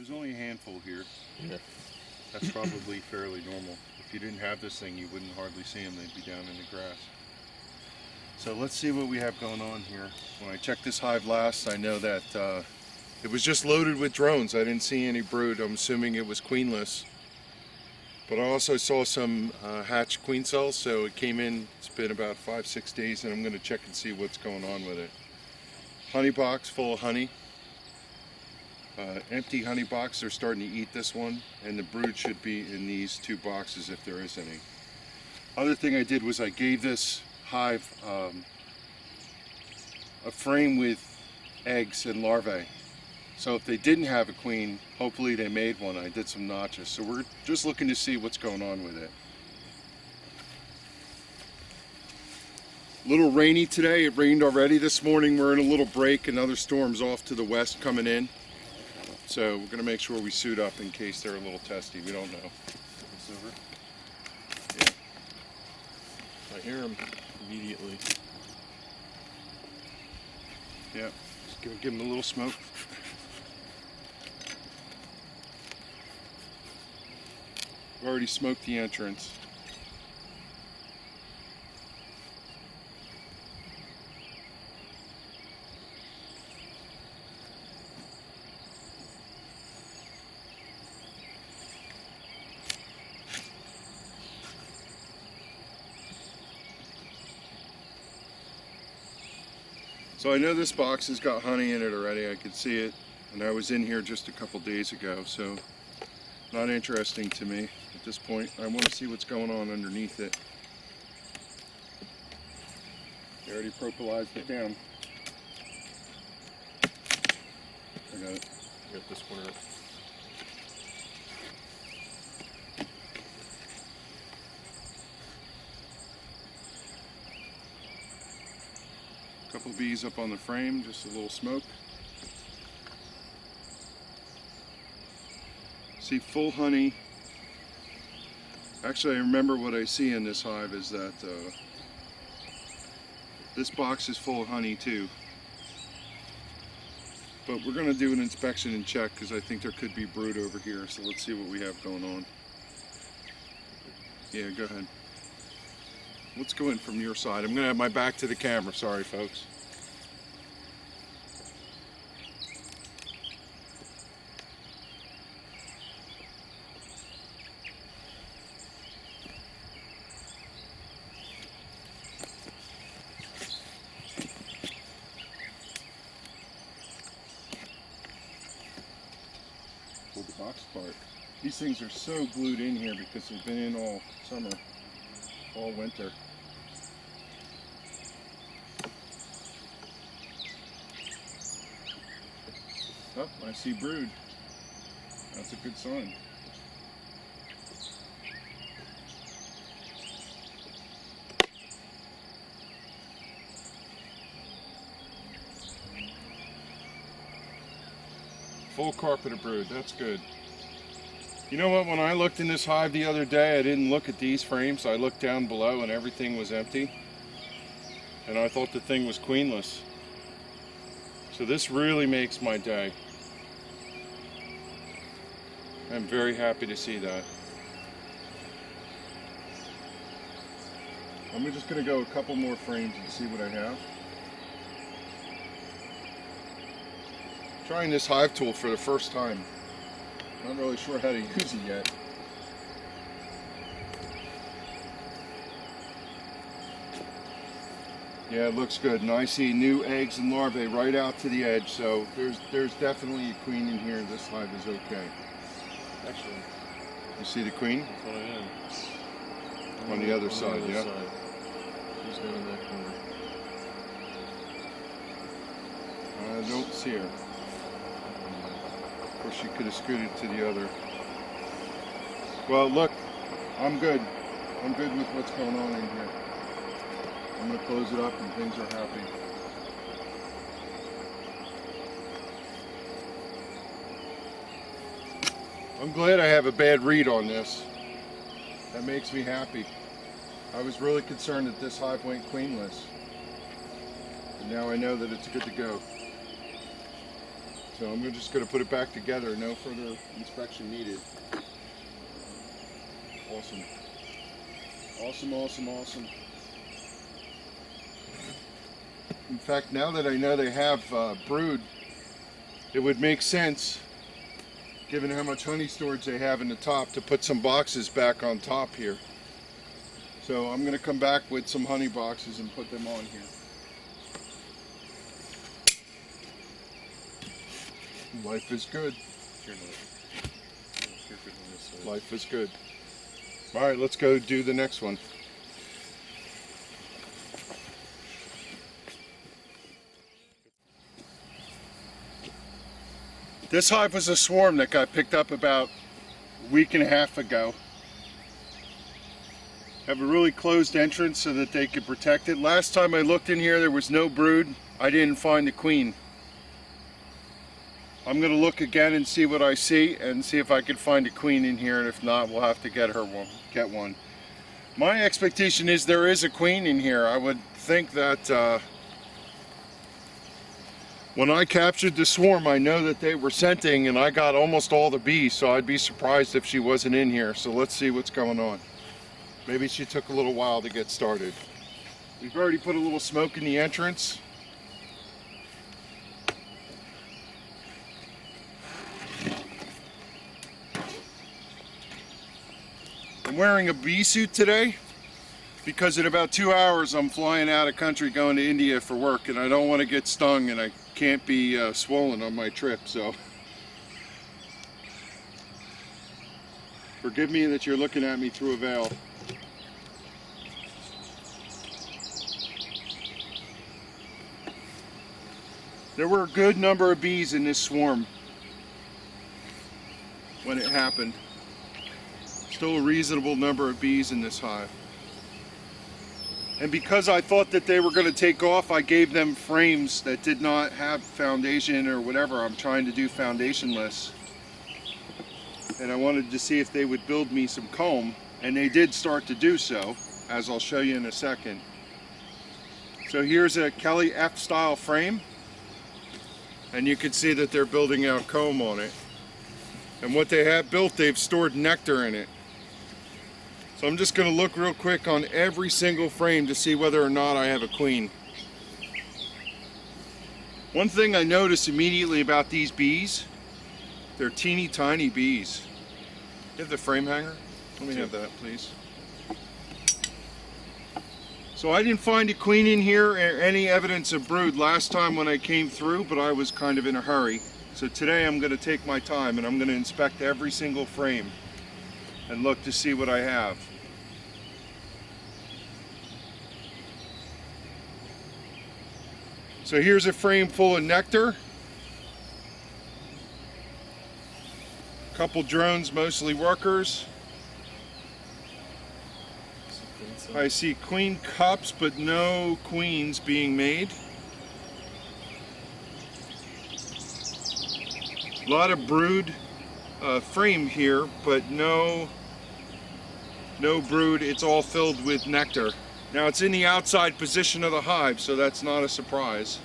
There's only a handful here. Yeah. That's probably fairly normal. If you didn't have this thing, you wouldn't hardly see them. They'd be down in the grass. So let's see what we have going on here. When I checked this hive last, I know that it was just loaded with drones. I didn't see any brood. I'm assuming it was queenless. But I also saw some hatched queen cells, so it came in. It's been about 5-6 days, and I'm going to check and see what's going on with it. Honey box full of honey. Empty honey box. They're starting to eat this one, and the brood should be in these 2 boxes if there is any. Other thing I did was I gave this hive a frame with eggs and larvae. So if they didn't have a queen, hopefully they made one. I did some notches. So we're just looking to see what's going on with it. A little rainy today. It rained already this morning. We're in a little break. Another storm's off to the west coming in. So we're going to make sure we suit up in case they're a little testy. We don't know. Yeah. I hear them immediately. Yeah. Just give them a little smoke. We've already smoked the entrance. So I know this box has got honey in it already. I could see it, and I was in here just a couple days ago, so not interesting to me at this point. I want to see what's going on underneath it. They already propolized it down. I got it. Got this one out. Couple bees up on the frame, just a little smoke. See full honey. Actually, I remember what I see in this hive is that this box is full of honey too. But we're going to do an inspection and check because I think there could be brood over here. So let's see what we have going on. Yeah, go ahead. Let's go in from your side. I'm going to have my back to the camera. Sorry, folks. Pull the box apart. These things are so glued in here because they've been in all summer, all winter. Oh, I see brood. That's a good sign. Full carpet of brood, that's good. You know what, when I looked in this hive the other day, I didn't look at these frames. I looked down below and everything was empty. And I thought the thing was queenless. So this really makes my day. I'm very happy to see that. I'm just going to go a couple more frames and see what I have. Trying this hive tool for the first time. Not really sure how to use it yet. Yeah, it looks good. And I see new eggs and larvae right out to the edge, so there's definitely a queen in here. This hive is okay. Actually, you see the queen? that's what I am. On the other side, yeah? Side. She's down in that corner. I don't see her. Of course, she could have scooted to the other. Well, look, I'm good. I'm good with what's going on in here. I'm going to close it up and things are happy. I'm glad I have a bad read on this. That makes me happy. I was really concerned that this hive went queenless. And now I know that it's good to go. So I'm just going to put it back together. No further inspection needed. Awesome. Awesome, awesome, awesome. In fact, now that I know they have brood, it would make sense, given how much honey storage they have in the top, to put some boxes back on top here. So I'm going to come back with some honey boxes and put them on here. Life is good. Life is good. All right, let's go do the next one. This hive was a swarm that got picked up about a week and a half ago. Have a really closed entrance so that they could protect it. Last time I looked in here, there was no brood. I didn't find the queen. I'm going to look again and see what I see and see if I can find a queen in here, and if not, we'll have to get one. My expectation is there is a queen in here. I would think that when I captured the swarm, I know that they were scenting and I got almost all the bees, so I'd be surprised if she wasn't in here. So let's see what's going on. Maybe she took a little while to get started. We've already put a little smoke in the entrance. I'm wearing a bee suit today because in about 2 hours I'm flying out of country going to India for work, and I don't want to get stung, and I can't be swollen on my trip, so forgive me that you're looking at me through a veil. There were a good number of bees in this swarm when it happened. Still a reasonable number of bees in this hive. And because I thought that they were going to take off, I gave them frames that did not have foundation or whatever. I'm trying to do foundationless. And I wanted to see if they would build me some comb, and they did start to do so, as I'll show you in a second. So here's a Kelly F style frame, and you can see that they're building out comb on it. And what they have built, they've stored nectar in it. So I'm just going to look real quick on every single frame to see whether or not I have a queen. One thing I noticed immediately about these bees, they're teeny tiny bees. You have the frame hanger? Let me have that, please. So I didn't find a queen in here or any evidence of brood last time when I came through, but I was kind of in a hurry. So today I'm going to take my time and I'm going to inspect every single frame and look to see what I have. So here's a frame full of nectar. A couple drones, mostly workers. I see queen cups, but no queens being made. A lot of brood frame here, but no brood. It's all filled with nectar. Now it's in the outside position of the hive, so that's not a surprise.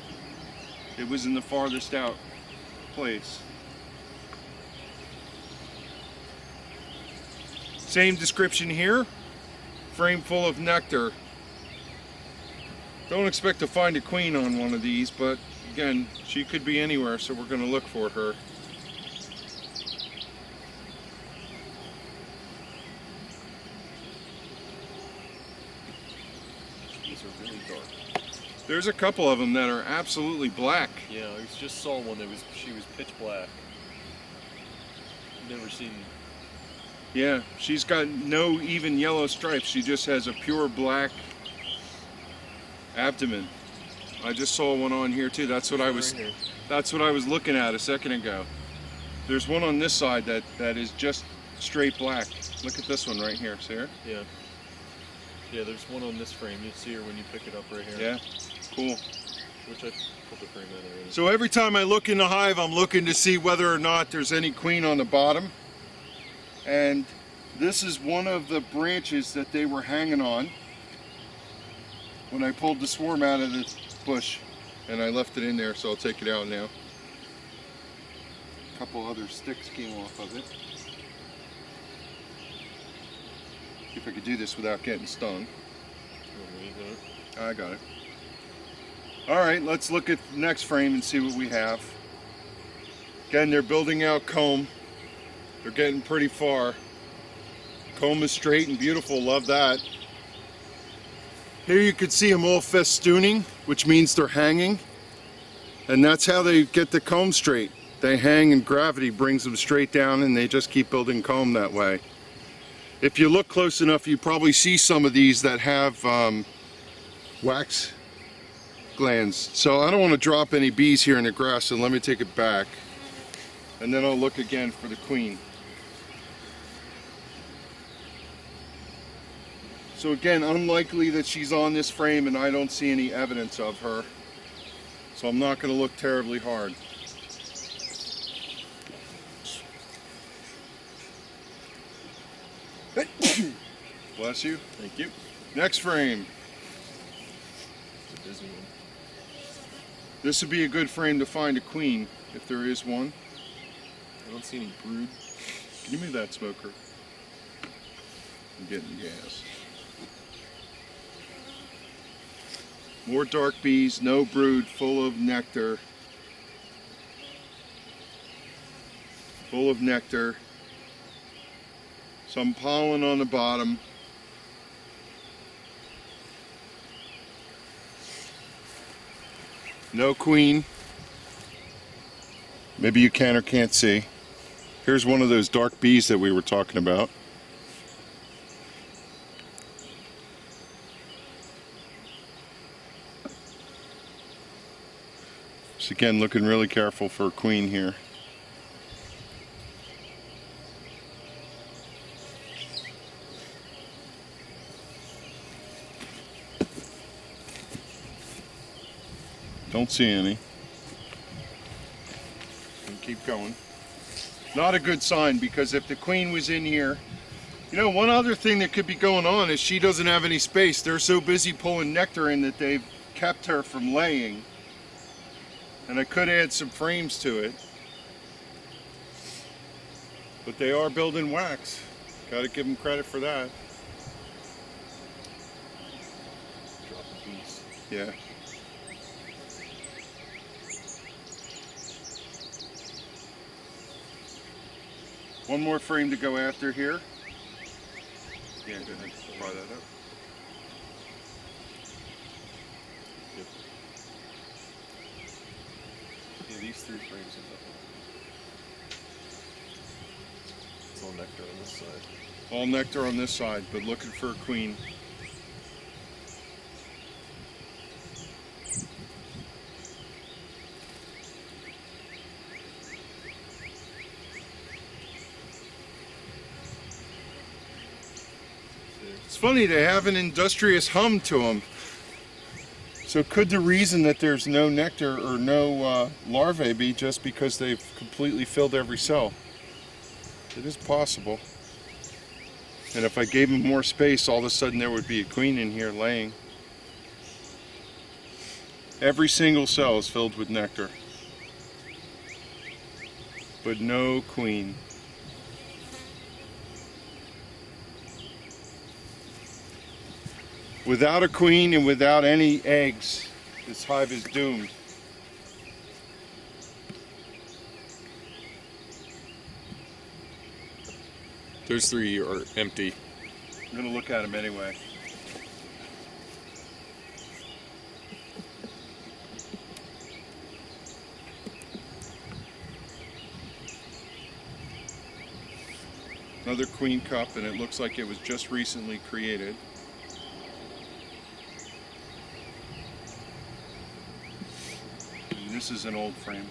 It was in the farthest out place. Same description here. Frame full of nectar. Don't expect to find a queen on one of these, but again, she could be anywhere, so we're going to look for her. These are really dark. There's a couple of them that are absolutely black. Yeah, I just saw one that she was pitch black. Never seen. Yeah, she's got no even yellow stripes. She just has a pure black abdomen. I just saw one on here too. That's what I was looking at a second ago. There's one on this side that is just straight black. Look at this one right here. See her? Yeah. Yeah, there's one on this frame. You'll see her when you pick it up right here. Yeah. Cool. Which I put the frame in already. So every time I look in the hive, I'm looking to see whether or not there's any queen on the bottom. And this is one of the branches that they were hanging on when I pulled the swarm out of the bush, and I left it in there, so I'll take it out now. couple other sticks came off of it. See if I could do this without getting stung. I got it. All right, let's look at the next frame and see what we have. Again, they're building out comb. They're getting pretty far. Comb is straight and beautiful, love that. Here you can see them all festooning, which means they're hanging. And that's how they get the comb straight. They hang and gravity brings them straight down and they just keep building comb that way. If you look close enough, you probably see some of these that have wax glands. So I don't want to drop any bees here in the grass, so let me take it back. And then I'll look again for the queen. So again, unlikely that she's on this frame and I don't see any evidence of her. So I'm not going to look terribly hard. Bless you. Thank you. Next frame. It's a busy one. This would be a good frame to find a queen, if there is one. I don't see any brood. Can you move that smoker? I'm getting gas. More dark bees, no brood, full of nectar. Full of nectar. Some pollen on the bottom. No queen. Maybe you can or can't see. Here's one of those dark bees that we were talking about. Just again, looking really careful for a queen here. Don't see any. And keep going. Not a good sign, because if the queen was in here, you know, one other thing that could be going on is she doesn't have any space. They're so busy pulling nectar in that they've kept her from laying. And I could add some frames to it. But they are building wax. Got to give them credit for that. Drop a piece. Yeah. One more frame to go after here. Yeah, go ahead. Fry that up. Yep. Yeah, these 3 frames are nothing. It's all nectar on this side. All nectar on this side, but looking for a queen. It's funny, they have an industrious hum to them. So could the reason that there's no nectar or no larvae be just because they've completely filled every cell? It is possible. And if I gave them more space, all of a sudden there would be a queen in here laying. Every single cell is filled with nectar, but no queen. Without a queen and without any eggs, this hive is doomed. Those 3 are empty. I'm going to look at them anyway. Another queen cup, and it looks like it was just recently created. And this is an old frame.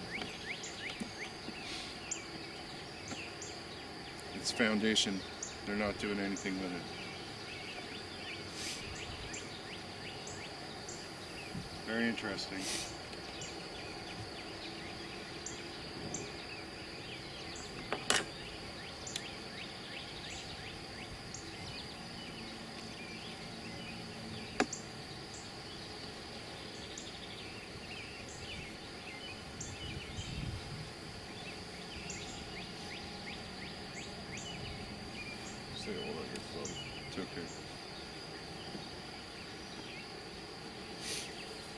It's foundation. They're not doing anything with it. Very interesting. It's okay.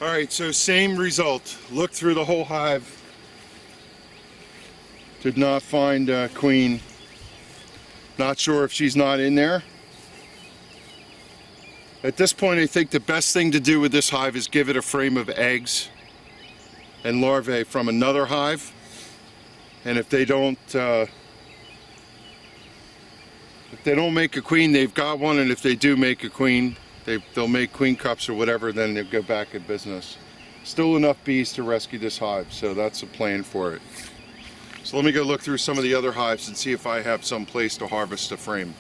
All right, so same result. Looked through the whole hive. Did not find queen. Not sure if she's not in there. At this point, I think the best thing to do with this hive is give it a frame of eggs and larvae from another hive. And if they don't make a queen, they've got one. And if they do make a queen, they'll make queen cups or whatever, then they'll go back in business. Still enough bees to rescue this hive, so that's a plan for it. So let me go look through some of the other hives and see if I have some place to harvest a frame.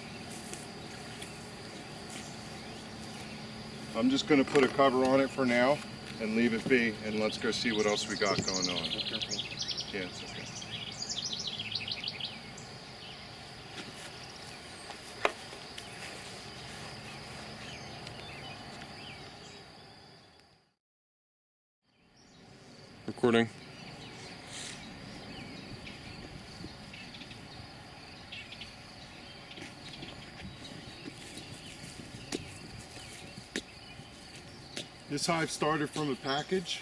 I'm just going to put a cover on it for now and leave it be, and let's go see what else we got going on. Yeah, it's okay. Recording. This hive started from a package,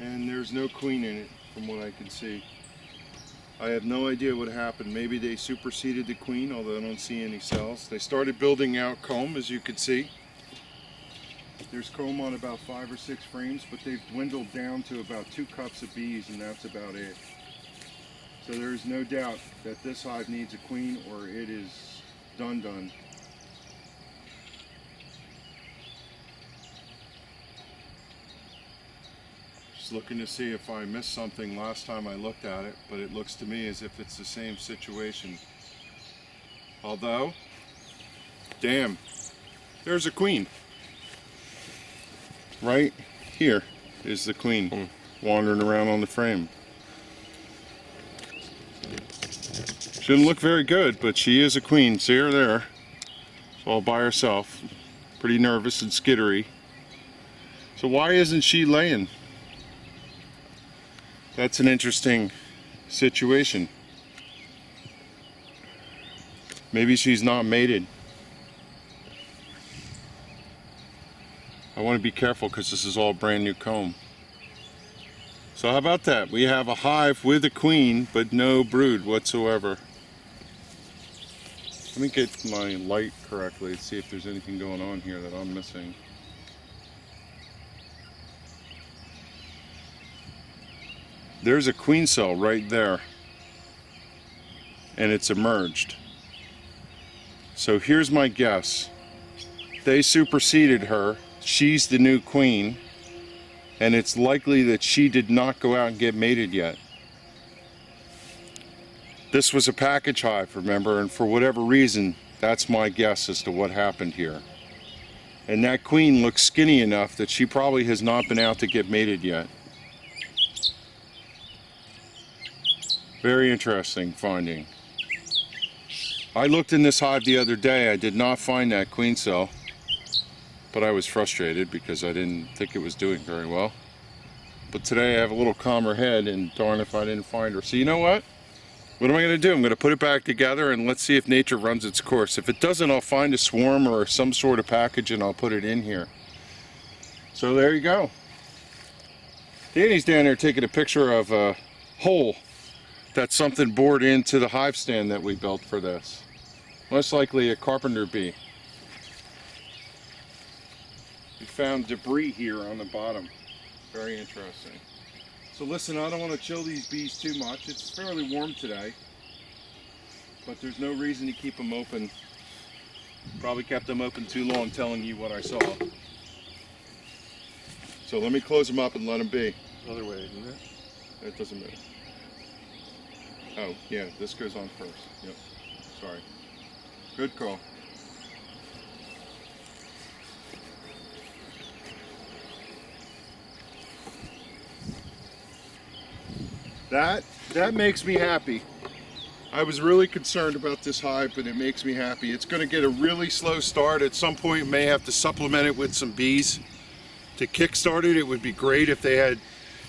and there's no queen in it from what I can see. I have no idea what happened. Maybe they superseded the queen, although I don't see any cells. They started building out comb, as you can see. There's comb on about 5 or 6 frames, but they've dwindled down to about 2 cups of bees, and that's about it. So there is no doubt that this hive needs a queen, or it is done. Just looking to see if I missed something last time I looked at it, but it looks to me as if it's the same situation. Although, damn, there's a queen. Right here is the queen wandering around on the frame. She doesn't look very good, but she is a queen. See her there? She's all by herself. Pretty nervous and skittery. So why isn't she laying? That's an interesting situation. Maybe she's not mated. I want to be careful because this is all brand new comb. So how about that? We have a hive with a queen, but no brood whatsoever. Let me get my light correctly and see if there's anything going on here that I'm missing. There's a queen cell right there, and it's emerged. So here's my guess. They superseded her. She's the new queen, and it's likely that she did not go out and get mated yet. This was a package hive, remember, and for whatever reason, that's my guess as to what happened here. And that queen looks skinny enough that she probably has not been out to get mated yet. Very interesting finding. I looked in this hive the other day. I did not find that queen cell, but I was frustrated because I didn't think it was doing very well. But today I have a little calmer head, and darn if I didn't find her. So you know what? What am I going to do? I'm going to put it back together and let's see if nature runs its course. If it doesn't, I'll find a swarm or some sort of package and I'll put it in here. So there you go. Danny's down there taking a picture of a hole that something bored into the hive stand that we built for this. Most likely a carpenter bee. We found debris here on the bottom. Very interesting. So listen, I don't want to chill these bees too much. It's fairly warm today, but there's no reason to keep them open. Probably kept them open too long telling you what I saw. So let me close them up and let them be. Other way, isn't it? It doesn't matter. Oh, yeah, this goes on first. Yep, sorry. Good call. That makes me happy. I was really concerned about this hive, but it makes me happy. It's going to get a really slow start. At some point, may have to supplement it with some bees to kickstart it. It would be great if they had,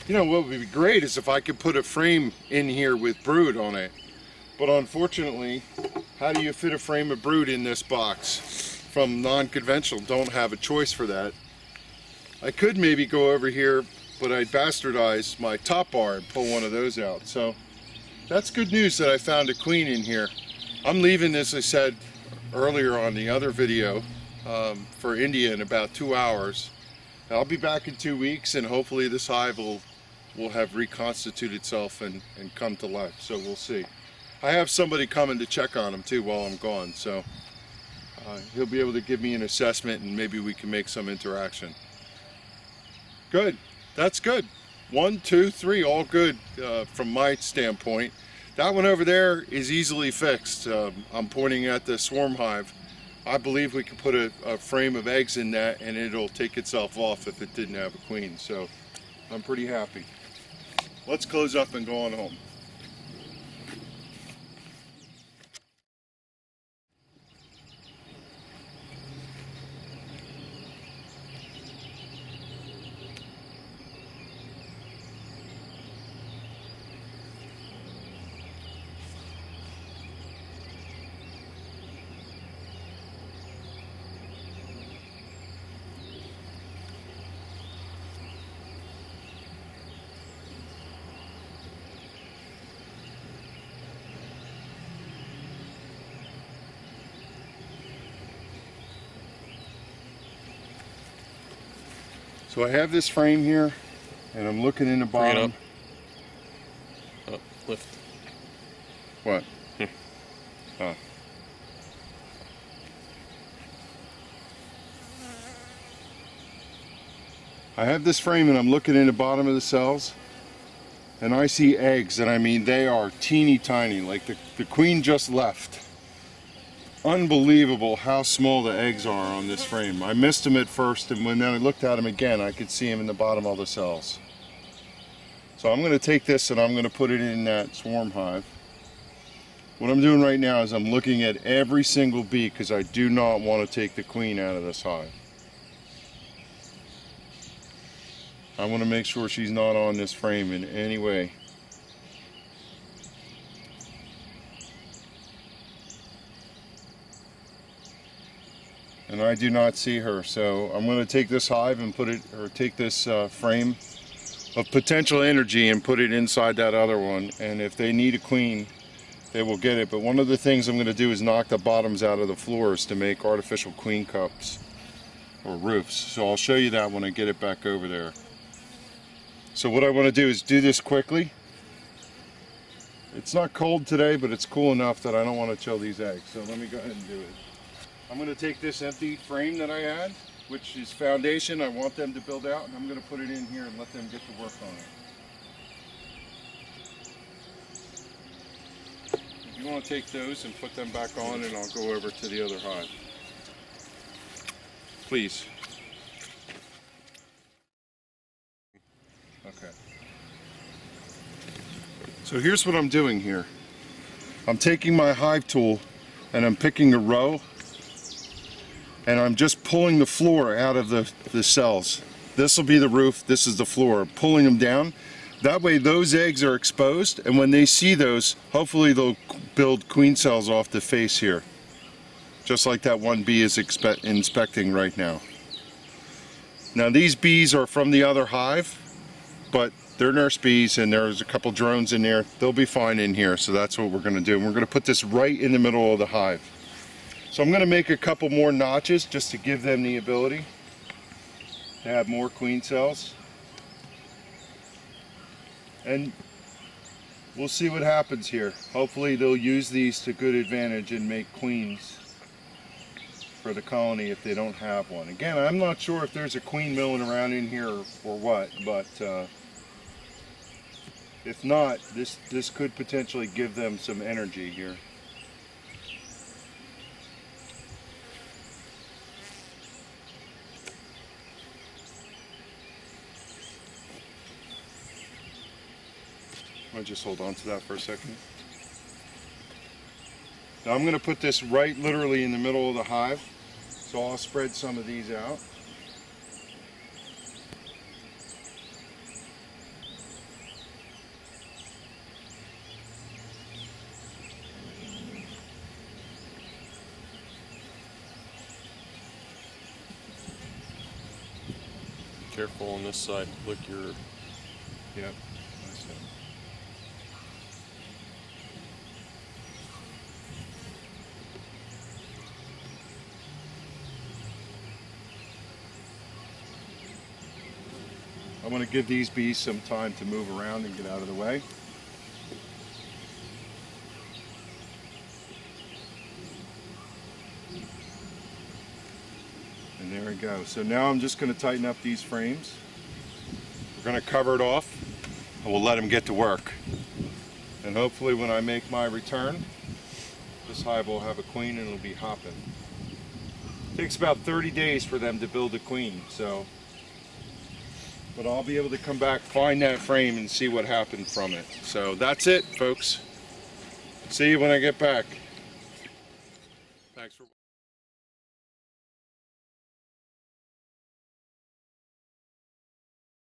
you know, what would be great is if I could put a frame in here with brood on it. But unfortunately, How do you fit a frame of brood in this box? From non-conventional, don't have a choice for that. I could maybe go over here, but I'd bastardize my top bar and pull one of those out. So that's good news that I found a queen in here. I'm leaving, as I said earlier on the other video, for India in about 2 hours. I'll be back in 2 weeks, and hopefully this hive will have reconstituted itself and come to life. So we'll see. I have somebody coming to check on him too while I'm gone, so he'll be able to give me an assessment and maybe we can make some interaction. Good, that's good. 1, 2, 3, all good from my standpoint. That one over there is easily fixed. I'm pointing at the swarm hive. I believe we can put a frame of eggs in that and it'll take itself off if it didn't have a queen, so I'm pretty happy. Let's close up and go on home. So I have this frame here, and I'm looking in the bottom. Up, lift. What? Oh. I have this frame and I'm looking in the bottom of the cells, and I see eggs, and I mean they are teeny tiny, like the queen just left. Unbelievable how small the eggs are on this frame. I missed them at first, and when I looked at them again, I could see them in the bottom of the cells. So I'm going to take this and I'm going to put it in that swarm hive. What I'm doing right now is I'm looking at every single bee because I do not want to take the queen out of this hive. I want to make sure she's not on this frame in any way. And I do not see her, so I'm going to take this hive and put it, or take this frame of potential energy and put it inside that other one, and if they need a queen, they will get it. But one of the things I'm going to do is knock the bottoms out of the floors to make artificial queen cups or roofs. So I'll show you that when I get it back over there. So what I want to do is do this quickly. It's not cold today, but it's cool enough that I don't want to chill these eggs. So let me go ahead and do it. I'm going to take this empty frame that I had, which is foundation. I want them to build out, and I'm going to put it in here and let them get to work on it. If you want to take those and put them back on, and I'll go over to the other hive. Please. Okay. So here's what I'm doing here. I'm taking my hive tool and I'm picking a row, and I'm just pulling the floor out of the cells. This will be the roof, this is the floor. Pulling them down. That way those eggs are exposed, and when they see those, hopefully they'll build queen cells off the face here. Just like that one bee is inspecting right now. Now these bees are from the other hive, but they're nurse bees, and there's a couple drones in there. They'll be fine in here, so that's what we're going to do. And we're going to put this right in the middle of the hive. So I'm going to make a couple more notches just to give them the ability to have more queen cells. And we'll see what happens here. Hopefully they'll use these to good advantage and make queens for the colony if they don't have one. Again, I'm not sure if there's a queen milling around in here or what, but if not, this could potentially give them some energy here. I'll just hold on to that for a second. Now I'm going to put this right literally in the middle of the hive, so I'll spread some of these out. careful on this side. Look your. Yep. That's it. I'm going to give these bees some time to move around and get out of the way. And there we go. So now I'm just going to tighten up these frames. We're going to cover it off and we'll let them get to work. And hopefully when I make my return, this hive will have a queen and it'll be hopping. It takes about 30 days for them to build a queen, so. But I'll be able to come back, find that frame, and see what happened from it. So that's it, folks. See you when I get back. Thanks for.